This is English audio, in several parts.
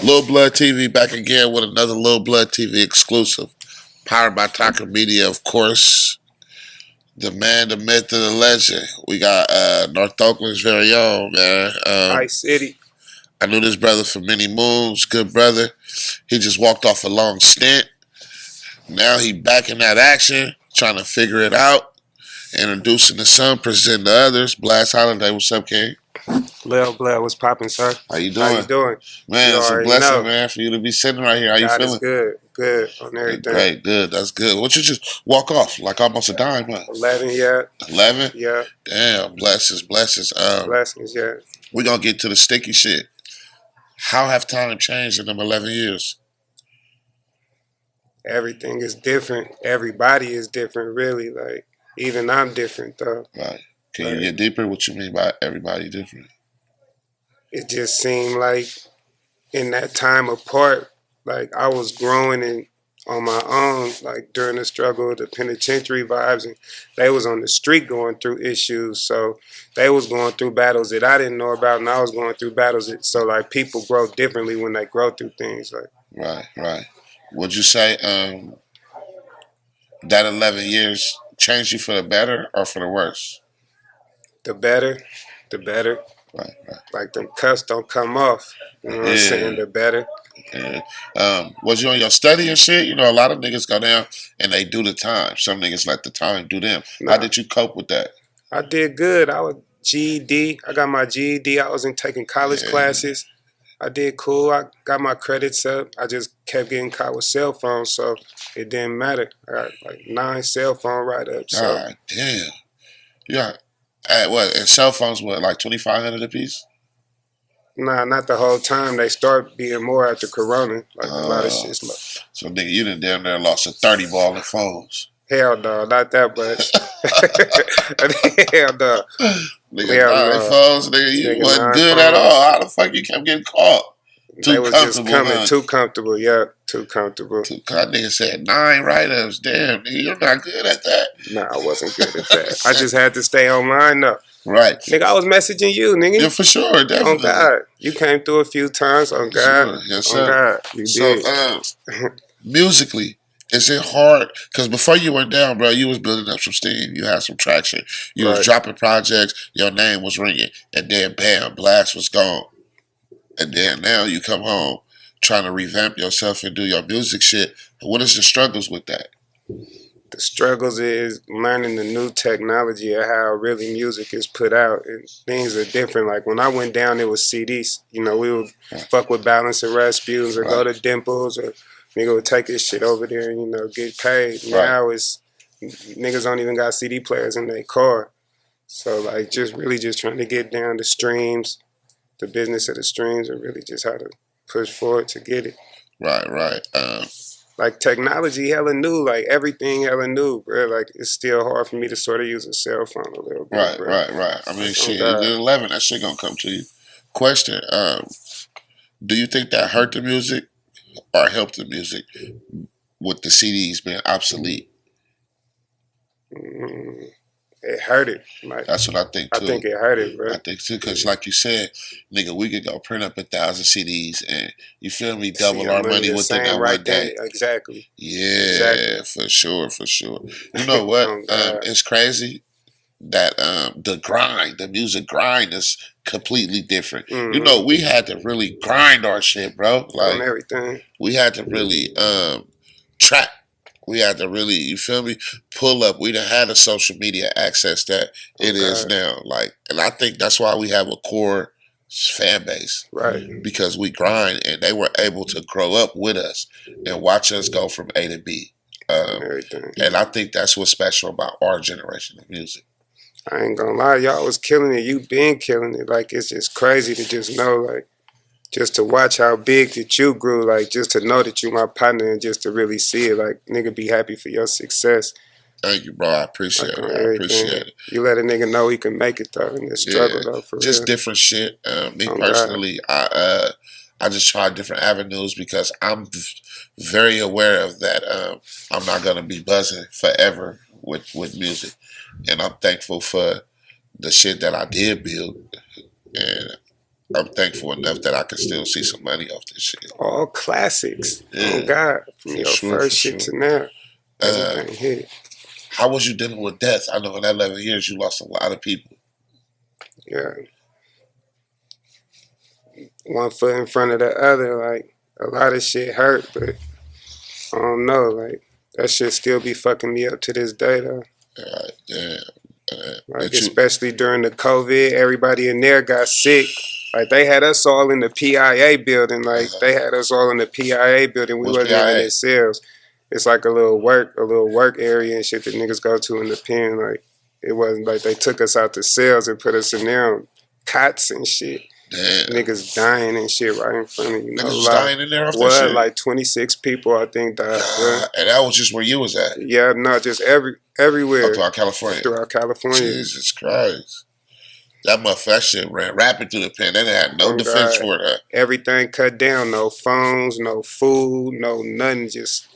Lil Blood TV back again with another Lil Blood TV exclusive. Powered by Taka Media, of course. The man, the myth, and the legend. We got North Oakland's very own, man. Ice City. I knew this brother for many moons. Good brother. He just walked off a long stint. Now he back in that action, trying to figure it out. Introducing the son, presenting the others. Blast Holiday, what's up, King? Lil Blood, what's popping, sir? How you doing? How you doing? Man, You it's a already blessing, know. man, for you to be sitting right here. How you God is feeling? good. Good on everything. Great, good. That's good. What you just walk off like almost a dime, huh? 11, yeah. 11? Yeah. Damn, blessings. Blessings, yeah. We're going to get to the sticky shit. How have time changed in them 11 years? Everything is different. Everybody is different, really. Like, even I'm different, though. Right. Can you get deeper? What you mean by everybody different? It just seemed like in that time apart, like I was growing and on my own, like during the struggle, the penitentiary vibes, and they was on the street going through issues. So they was going through battles that I didn't know about, and I was going through battles. So like people grow differently when they grow through things. Like Right. Would you say that 11 years changed you for the better or for the worse? the better, the better. Right. Like them cuts don't come off. You know what I'm saying? The better. Yeah. Was you on your study and shit? You know, a lot of niggas go down and they do the time. Some niggas let the time do them. Nah. How did you cope with that? I did good. I was GED. I got my GED. I wasn't taking college classes. I did cool. I got my credits up. I just kept getting caught with cell phones, so it didn't matter. I got like 9 cell phone write-ups. So. God damn. Yeah. What? And cell phones were like 2,500 apiece? Nah, not the whole time. They start being more after Corona. Like a lot of shit's like. So nigga, you done damn near lost a 30 ball in phones. Hell no, not that much. Hell no. Nigga, 9 phones, nigga, you wasn't good at all. How the fuck you kept getting caught? They was just coming too comfortable, yeah. Too comfortable. That nigga said 9 write-ups. Damn, nigga, you're not good at that. Nah, I wasn't good at that. I just had to stay online though. Right. Nigga, I was messaging you, nigga. Yeah, for sure, definitely. On God. You came through a few times, on God. Sure. Yes, sir. On God. You did. So, musically, is it hard? Because before you went down, bro, you was building up some steam. You had some traction. You was dropping projects. Your name was ringing. And then, bam, Blast was gone. And then now you come home trying to revamp yourself and do your music shit. What is the struggles with that? The struggles is learning the new technology of how really music is put out. And things are different. Like when I went down, it was CDs. You know, we would fuck with Balance and Rasputins or go to Dimples or nigga would take his shit over there and, you know, get paid. Now it's niggas don't even got CD players in their car. So like just really just trying to get down the streams, the business of the streams, and really just how to push forward to get it. Right. Like technology hella new, like everything hella new, bro. Like it's still hard for me to sort of use a cell phone a little bit. Right. I mean, shit, at 11, that shit gonna come to you. Question, do you think that hurt the music or helped the music with the CDs being obsolete? It hurt it. Like, that's what I think too. I think it hurt it, bro. I think too, because like you said, nigga, we could go print up 1,000 CDs and you feel me, double our money within that one day. Exactly. Yeah, for sure. You know what? It's crazy that the music grind is completely different. You know, we had to really grind our shit, bro. Like on everything. We had to really trap. We had to really, you feel me, pull up. We done had the social media access that it is now. Like, and I think that's why we have a core fan base. Right. Because we grind and they were able to grow up with us and watch us go from A to B. And I think that's what's special about our generation of music. I ain't gonna lie, y'all was killing it. You been killing it. Like, it's just crazy to just know, like, just to watch how big that you grew, like, just to know that you my partner and just to really see it, like, nigga, be happy for your success. Thank you, bro. I appreciate it. I appreciate it. You let a nigga know he can make it, though, in this struggle, though, for just real. Different shit. Me personally, I just try different avenues because I'm very aware of that. I'm not going to be buzzing forever with music. And I'm thankful for the shit that I did build. And I'm thankful enough that I can still see some money off this shit. All classics. Yeah, Oh God, from for your sure, first for shit sure. to now, Uh, everything hit. how was you dealing with death? I know in that 11 years you lost a lot of people. Yeah, one foot in front of the other. Like a lot of shit hurt, but I don't know. Like that shit still be fucking me up to this day though. Damn. Like That you especially during the COVID, everybody in there got sick. Like they had us all in the PIA building. Like they had us all in the PIA building. We was wasn't even PIA? in cells. It's like a little work area and shit that niggas go to in the pen. Like it wasn't like they took us out the cells and put us in there on cots and shit. Damn. Niggas dying and shit right in front of you. Niggas was dying in there off that What? shit? Like 26 people I think died. And that was just where you was at? Yeah, no, just everywhere. Throughout California? Throughout California. Jesus Christ. That shit ran rapid through the pen. They had no defense for that. Everything cut down. No phones, no food, no nothing. Just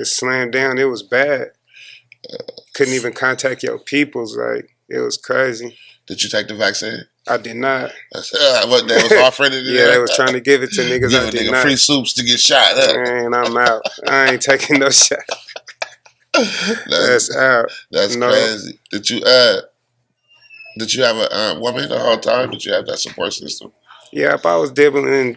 slammed down. It was bad. Couldn't even contact your peoples. Like it was crazy. Did you take the vaccine? I did not. What they was offering it? Yeah, they was trying to give it to niggas. Give a nigga free soups to get shot. Man, I'm out. I ain't taking no shot. That's out. That's crazy. Did you have a woman the whole time? Did you have that support system? Yeah, if I was dabbling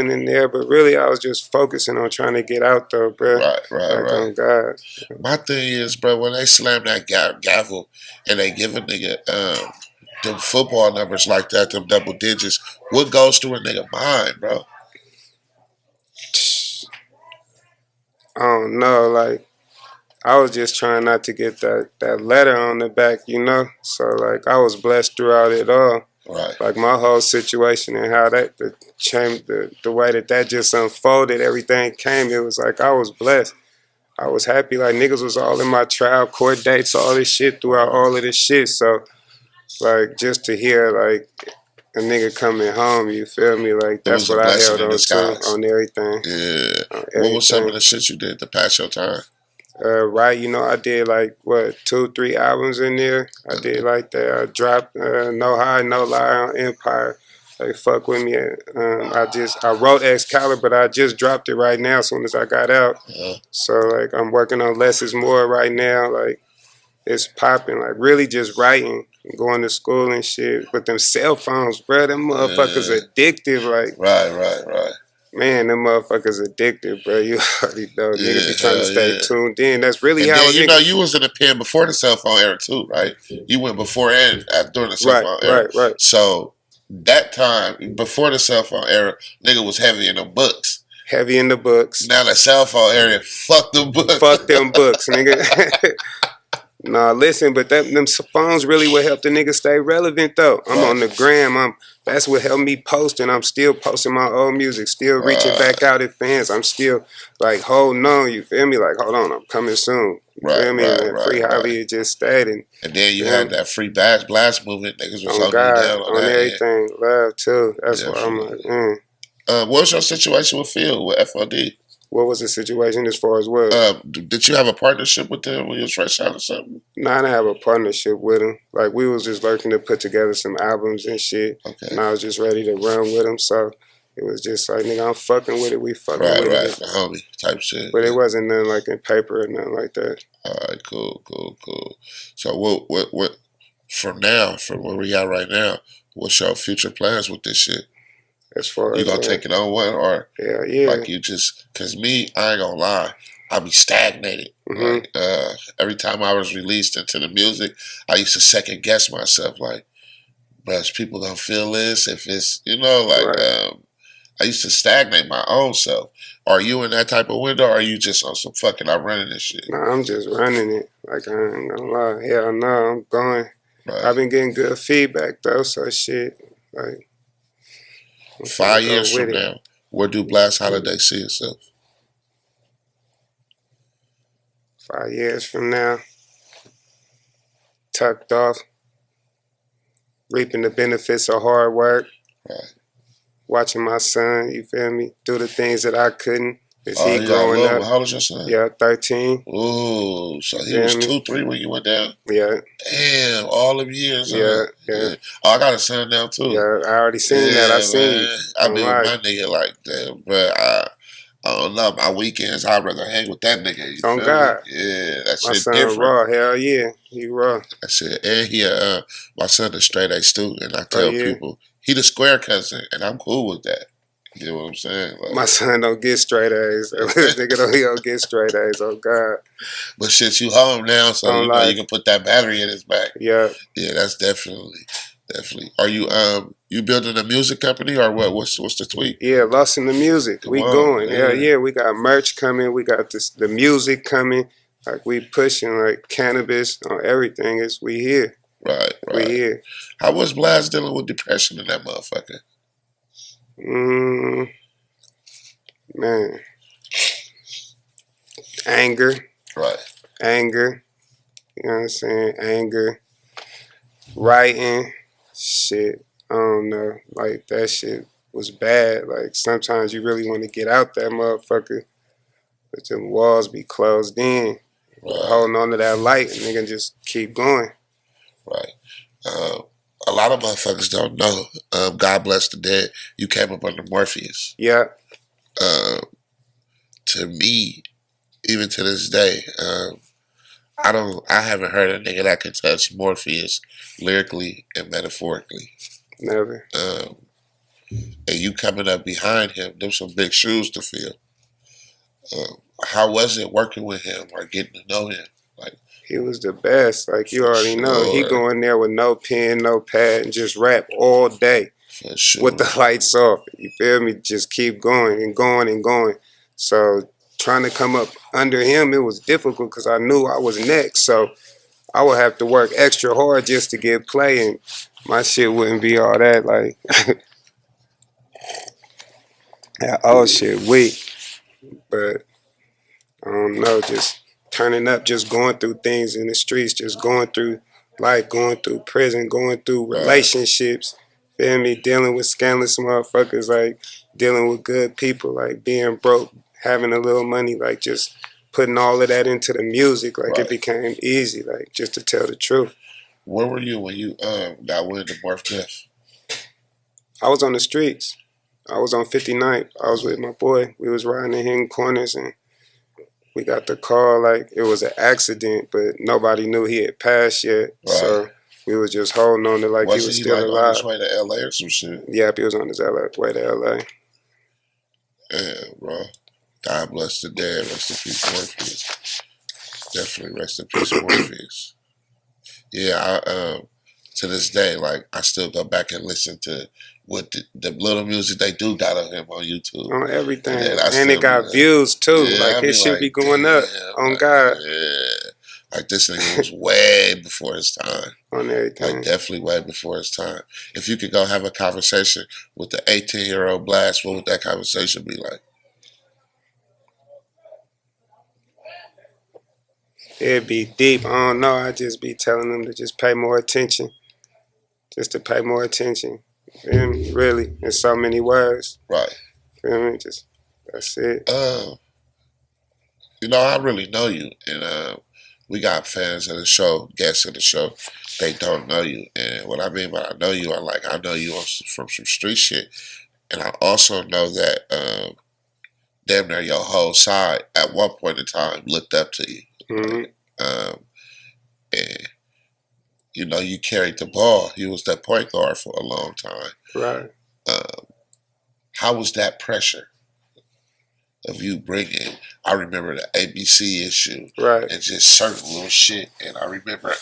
in there, but really I was just focusing on trying to get out though, bro. Right. On God. My thing is, bro, when they slam that gavel and they give a nigga them football numbers like that, them double digits, what goes through a nigga mind, bro? I don't know, like I was just trying not to get that letter on the back, you know? So like I was blessed throughout it all. Right. Like my whole situation and how the way that just unfolded, everything came, it was like I was blessed. I was happy, like niggas was all in my trial, court dates, all this shit throughout all of this shit. So like just to hear like a nigga coming home, you feel me? Like that's what I held on to on everything. Yeah. What was some of the shit you did to pass your time? Right, you know, I did like what 2-3 albums in there. I did like that. I dropped No High, No Lie on Empire. Like fuck with me. I wrote Excalibur, but I just dropped it right now as soon as I got out. So like I'm working on Less Is More right now. Like it's popping. Like really just writing, going to school and shit. But them cell phones, bro, them motherfuckers addictive. Like right. Man, them motherfuckers addicted, bro. You already know. Nigga be trying to stay tuned in. That's really how you know you was in the pen before the cell phone era too, right? You went before and during the cell phone era. Right. So that time, before the cell phone era, nigga was heavy in the books. Heavy in the books. Now the cell phone era, fuck them books. Fuck them books, nigga. Nah, listen, but them phones really would help the nigga stay relevant though. I'm on the gram. That's what helped me post, and I'm still posting my old music, still reaching back out at fans. I'm still like holding on, you feel me? Like, hold on, I'm coming soon. You feel me? And Free Holly just stayed. And then you had that free blast movement. Niggas was holding you down on that, everything. Love too. That's why I'm like, what was your situation with Phil, with FOD? What was the situation as far as what? Did you have a partnership with them when you was fresh out or something? No, I didn't have a partnership with him. Like, we was just looking to put together some albums and shit. Okay. And I was just ready to run with him. So it was just like, nigga, I'm fucking with it. We fucking with it. The homie type shit. But it wasn't nothing like in paper or nothing like that. All right, cool. So what from where we are right now, what's your future plans with this shit? As far as you gonna take it on one or yeah. Like you just cause me, I ain't gonna lie, I be stagnated. Like every time I was released into the music, I used to second guess myself. Like, bruh, people gonna feel this if it's I used to stagnate my own self. Are you in that type of window? Or are you just on some fucking I'm running this shit? Nah, I'm just running it. Like I ain't gonna lie. Hell no, I'm going. I've been getting good feedback though, so shit. Like 5 years from now, where do Blast Holiday see itself? 5 years from now, tucked off, reaping the benefits of hard work, watching my son, you feel me, do the things that I couldn't, Is Oh, he you got a growing little one. up? How old is your son? Yeah, 13. Oh, so he Feel was me? 2, 3 when you went down? Yeah, Damn, all them years, huh? yeah, yeah, Yeah. Oh, I got a son now, too. yeah. I already seen that. I Yeah, seen you man. I on be with live. my nigga like that, but I don't know. My weekends, I'd rather hang with that nigga. You On feel me? God. Yeah, that My shit son different. raw. Hell yeah. He raw. That shit. And my son is straight A student, and I Oh tell yeah. people he the square cousin, and I'm cool with that. You know what I'm saying? My son don't get straight A's. This nigga don't get straight A's. Oh God. But shit, you home now, so On you know you life. can put that battery in his back. Yeah. Yeah, that's definitely. Are you building a music company or what? What's the tweet? Yeah, lost in the music. Come We on, going. Hell yeah. yeah, we got merch coming. We got the music coming. Like we pushing like cannabis on everything. Is we here. Right, We right. here. How was Blast dealing with depression in that motherfucker? Mm, man, anger, Right, anger. You know what I'm saying? Anger, writing, shit. I don't know. Like that shit was bad. Like sometimes you really want to get out that motherfucker, but the walls be closed in. But right, holding on to that light, and nigga just keep going. right. A lot of motherfuckers don't know. God bless the dead. You came up under Morpheus. Yeah, Um, to me, even to this day, I haven't heard a nigga that can touch Morpheus lyrically and metaphorically. never. Um, and you coming up behind him, them some big shoes to fill. How was it working with him or getting to know him? Like He was the best. Like you for already know. He sure, go in there with no pen, no pad, and just rap all day for with sure. the lights off. You feel me? Just keep going and going and going. So trying to come up under him, it was difficult because I knew I was next. So I would have to work extra hard just to get play, and my shit wouldn't be all that. Like that old shit weak, but I don't know, just turning up, just going through things in the streets, just going through life, going through prison, going through Right. relationships, feel me, dealing with scandalous motherfuckers, like dealing with good people, like being broke, having a little money, like just putting all of that into the music, like it Right. became easy, like just to tell the truth. Where were you when you got wind of Morph Death? I was on the streets. I was on 59th. I was with my boy. We was riding in hidden corners and we got the call like it was an accident, but nobody knew he had passed yet. Right. So we was just holding on to like he Wasn't was he still like on his alive. way to LA or some shit? Yep, he was on his way to LA. Yeah, bro. God bless the dead. Rest in peace, Morpheus. Definitely rest in peace, Morpheus. Yeah, to this day, like I still go back and listen to what the little music they do got of him on YouTube, On and everything. then I And it still be got like, views too. yeah, Like I his be shit be like, going up. damn, On like God. yeah, like this nigga was way before his time. On Like everything. definitely way before his time. If you could go have a conversation with the 18-year-old Blast, what would that conversation be like? It'd be deep. I don't know. I just be telling them to just pay more attention. Just to pay more attention. Feel me? Really. In so many words. Right. Feel me? Just that's it. I really know you, and we got fans of the show, guests of the show. They don't know you, and what I mean by I know you, I know you from some street shit, and I also know that damn near your whole side at one point in time looked up to you, Mm-hmm. um, and you carried the ball. You was that point guard for a long time. Right. Um, how was that pressure of you bringing? I remember the ABC issue Right. and just certain little shit, and I remember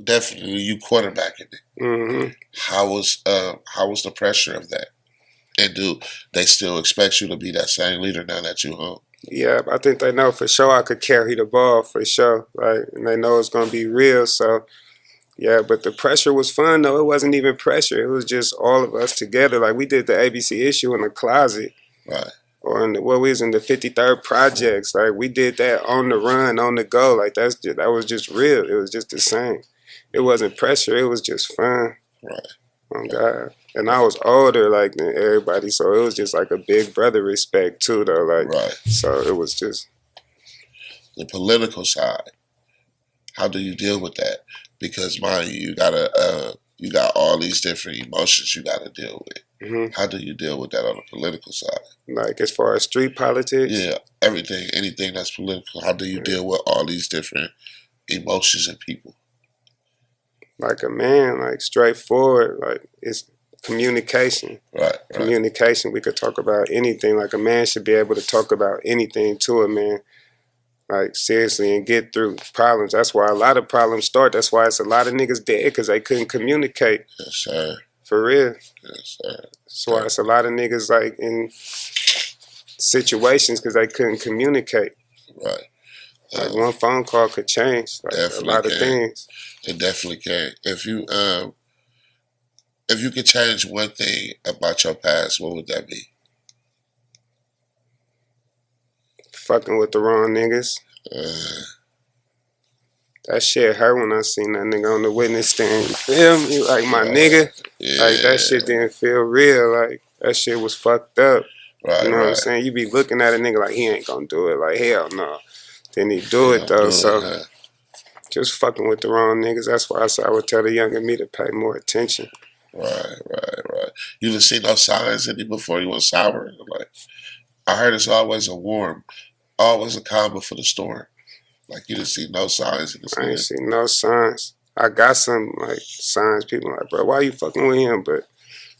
definitely you quarterbacking it. Mm-hmm. How was the pressure of that? And do they still expect you to be that same leader now that you home? Yeah, I think they know for sure I could carry the ball for sure, right? And they know it's gonna be real. So yeah, but the pressure was fun though. It wasn't even pressure. It was just all of us together. Like we did the ABC issue in the closet, Right, or in we was in the 53rd projects. Like we did that on the run, on the go. Like that was just real. It was just the same. It wasn't pressure. It was just fun. right. Oh God. And I was older like than everybody, so it was just like a big brother respect too though. Like so it was just the political side. How do you deal with that? Because mind you, you got all these different emotions you gotta deal with. How do you deal with that on the political side? Like as far as street politics? Yeah, everything, anything that's political. How do you deal with all these different emotions and people? Like a man, like straightforward, like it's communication. Right. Communication. We could talk about anything. Like a man should be able to talk about anything to a man. Like seriously, and get through problems. That's why a lot of problems start. That's why it's a lot of niggas dead because they couldn't communicate. Yes, sir. For real. Yes, sir. That's why it's a lot of niggas like in situations because they couldn't communicate. Right. Like one phone call could change like a lot of things. It definitely can. If you could change one thing about your past, what would that be? Fucking with the wrong niggas. That shit hurt when I seen that nigga on the witness stand. You feel me? Like my nigga. Yeah. Like that shit didn't feel real. Like that shit was fucked up. Right. You know what I'm saying? You be looking at a nigga like he ain't gonna do it. Like hell no. Then he do it though. So just fucking with the wrong niggas. That's why I would tell the younger me to pay more attention. Right. You didn't see no signs in him before you went sour. Like I heard it's always always a calm before the storm. Like you didn't see no signs in the I ain't see no signs. I got some like signs. People like, bro, why you fucking with him? But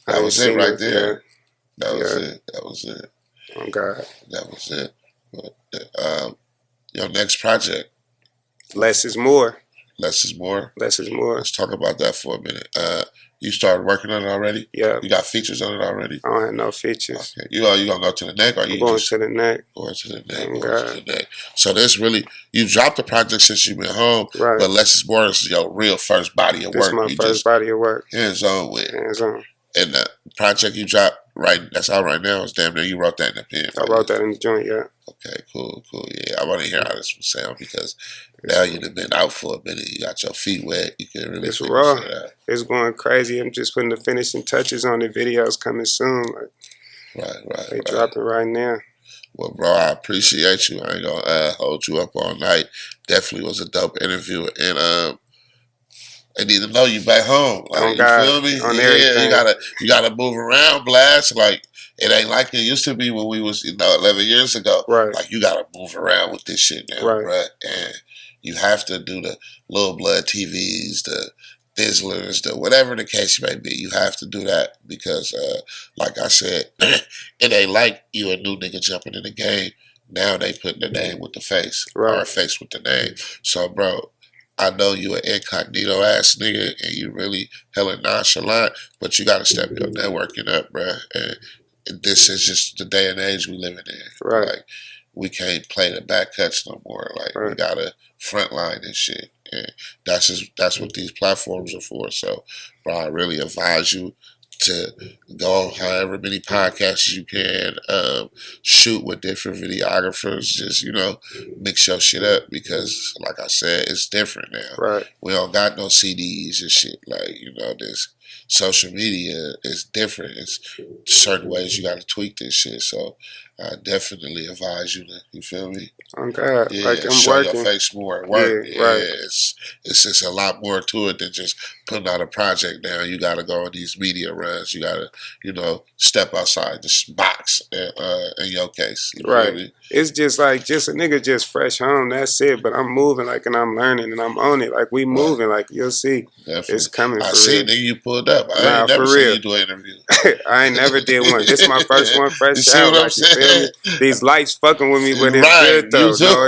that was it right there. That was it. Oh God. That was it. But, your next project. Less is more. Less is more. Less is more. Let's talk about that for a minute. You started working on it already? Yeah. You got features on it already? I don't have no features. Okay. You gonna go to the neck, or you going to the neck? Going to the neck. Going to the neck. So this really, you dropped the project since you've been home, right? But Less is More is your real first body of work. This is my first body of work. Hands on with. Hands on. And the project you dropped that's out right now is damn near you wrote that in the pen. I wrote that in the joint, yeah. Okay, cool. Yeah, I want to hear how this would sound because now you've been out for a minute. You got your feet wet. You can really. It's raw. It's going crazy. I'm just putting the finishing touches on the videos coming soon. Like, right. They dropping right now. Well, bro, I appreciate you. I ain't gonna hold you up all night. Definitely was a dope interview, and even though you back home, like, you feel me? Everything. you gotta move around, Blast. Like it ain't like it used to be when we was 11 years ago. Right. Like you gotta move around with this shit now, right? Bro. And you have to do the Lil Blood TVs, the Thizzlers, the whatever the case may be. You have to do that because, like I said, it ain't like you a new nigga jumping in the game. Now they putting the name with the face, or face with the name. So, bro, I know you an incognito ass nigga and you really hella nonchalant, but you gotta step your networking up, bro. And this is just the day and age we living in. Right. Like we can't play the back cuts no more. Like we gotta frontline this shit. And that's what these platforms are for. So, bro, I really advise you to go however many podcasts you can, shoot with different videographers, just, mix your shit up because, like I said, it's different now. Right. We don't got no CDs and shit. Like, this social media is different. It's certain ways you got to tweak this shit. So I definitely advise you to, you feel me? Oh God, yeah, like I'm show working. your face more at work. Yeah, right. It's just a lot more to it than just putting out a project down. You got to go on these media runs. You got to, step outside this box. In your case, you right? Feel me? It's just like a nigga just fresh home. That's it. But I'm moving and I'm learning and I'm on it. Like we moving. Like you'll see, definitely. It's coming. I see. Then you pulled up. I ain't never seen you do an interview. I ain't never did one. This is my first one, fresh you see out. What I'm saying? You feel me? These lights fucking with me, but it's good though. No,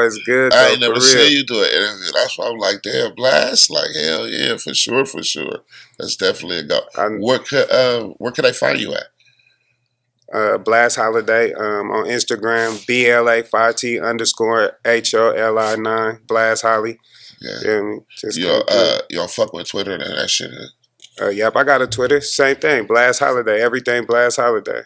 it's good though. I ain't never seen you do an interview. That's why I'm like, damn, Blast. Like hell yeah, for sure. That's definitely a go. Where could I find you at? Blast Holiday on Instagram, BLA5T_HOLI9 Blast Holly. Yeah. Feel me? Just you don't fuck with Twitter and that shit. Yep, I got a Twitter. Same thing. Blast Holiday. Everything Blast Holiday.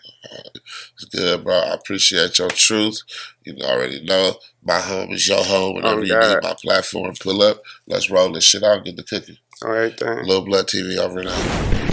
It's good, bro. I appreciate your truth. You already know my home is your home. Whenever you need my platform, pull up. Let's roll this shit out and get the cooking. All right, thanks. Little Blood TV over there.